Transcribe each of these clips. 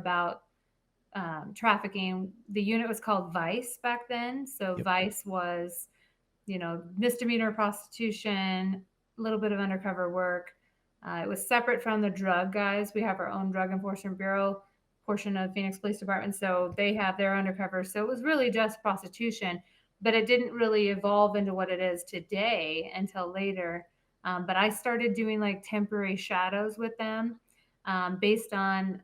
about trafficking. The unit was called Vice back then. So Yep. Vice was, misdemeanor prostitution, a little bit of undercover work. It was separate from the drug guys. We have our own drug enforcement bureau portion of Phoenix Police Department, so they have their undercover. So it was really just prostitution, but it didn't really evolve into what it is today until later. But I started doing like temporary shadows with them based on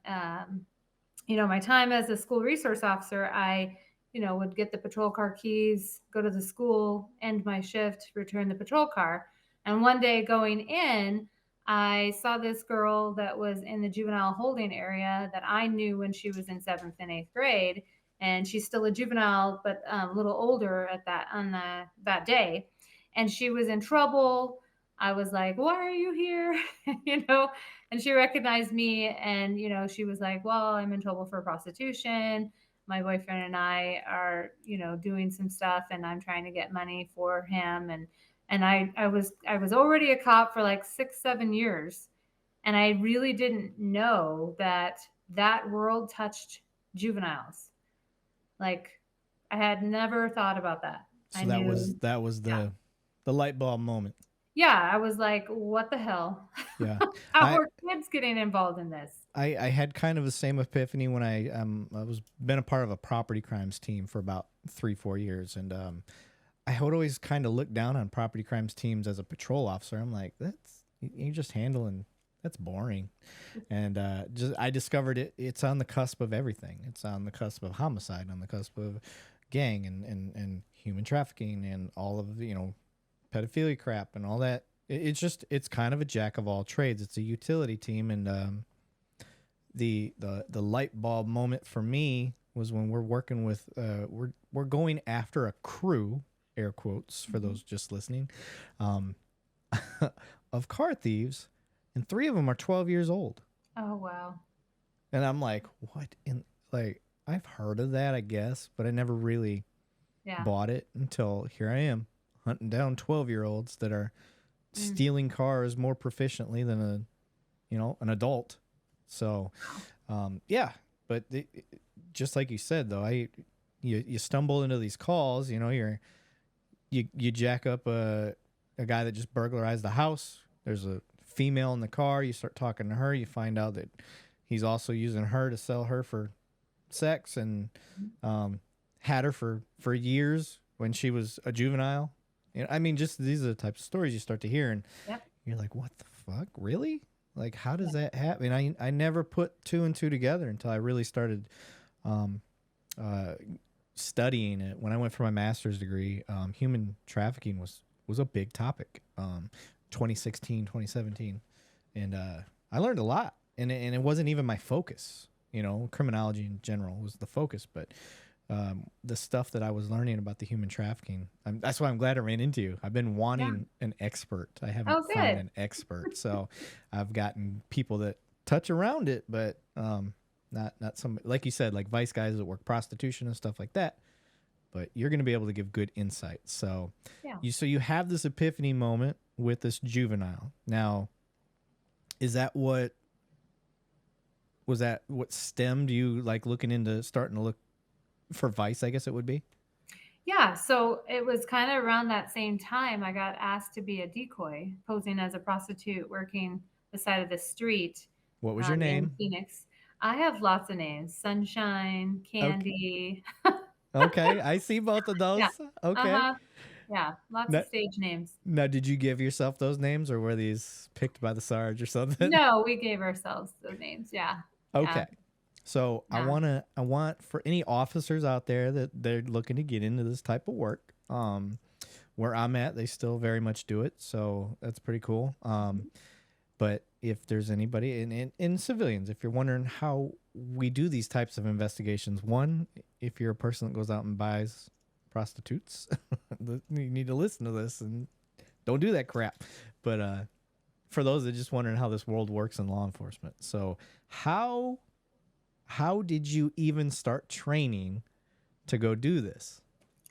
my time as a school resource officer. I would get the patrol car keys, go to the school, end my shift, return the patrol car. And one day going in, I saw this girl that was in the juvenile holding area that I knew when she was in seventh and eighth grade. And she's still a juvenile, but a little older at that day. And she was in trouble. I was like, "Why are you here?" you know, and she recognized me, and she was like, "Well, I'm in trouble for prostitution. My boyfriend and I are doing some stuff, and I'm trying to get money for him." And I was already a cop for like 6 7 years, and I really didn't know that world touched juveniles. Like, I had never thought about that. I So that was knew. Yeah. the light bulb moment. Yeah, I was like, what the hell? Yeah. How I are kids getting involved in this? I had kind of the same epiphany when I was been a part of a property crimes team for about 3 4 years, and I would always kind of look down on property crimes teams as a patrol officer. I'm like, that's you're just handling, that's boring. And just I discovered it's on the cusp of everything. It's on the cusp of homicide, on the cusp of gang and human trafficking and all of the, pedophilia crap and all that. It's kind of a jack of all trades. It's a utility team, and the light bulb moment for me was when we're working with we're going after a crew, air quotes for Mhm. those just listening, um, of car thieves, and three of them are 12 years old. Oh, wow. And I'm like, what in, like, I've heard of that, I guess, but I never really Yeah. bought it until here I am hunting down 12-year-olds that are Mm. stealing cars more proficiently than an adult. So, yeah, but just like you said though, you stumble into these calls, you jack up a guy that just burglarized the house. There's a female in the car. You start talking to her. You find out that he's also using her to sell her for sex, and had her for years when she was a juvenile. I mean, just these are the types of stories you start to hear, and Yep. you're like, what the fuck, really? Like, how Yeah. does that happen? I never put two and two together until I really started um, uh, studying it. When I went for my master's degree, human trafficking was a big topic. 2016, 2017, and I learned a lot. And it wasn't even my focus. Criminology in general was the focus, but the stuff that I was learning about the human trafficking, that's why I'm glad I ran into you. I've been Yeah. wanting an expert. I haven't Oh, found good. an expert, so I've gotten people that touch around it, but not some, like you said, like vice guys that work prostitution and stuff like that. But you're going to be able to give good insight. So Yeah. you have this epiphany moment with this juvenile. Now, is that what was that what stemmed you like looking into starting to look for vice? I guess it would be. Yeah. So it was kind of around that same time I got asked to be a decoy, posing as a prostitute working the side of the street What was your in name? Phoenix. I have lots of names: Sunshine, Okay. Candy. Okay, I see both of Yeah. those. Uh Okay. huh. Yeah. Lots Now, of stage names. now, did you give yourself those names, or were these picked by the Sarge or something? No, we gave ourselves those names. Yeah. Yeah. Okay. So Yeah. I want for any officers out there that they're looking to get into this type of work. Where I'm at, they still very much do it, so that's pretty cool. But if there's anybody in civilians, if you're wondering how we do these types of investigations, one, if you're a person that goes out and buys prostitutes, you need to listen to this and don't do that crap. But for those that just wondering how this world works in law enforcement, so how did you even start training to go do this?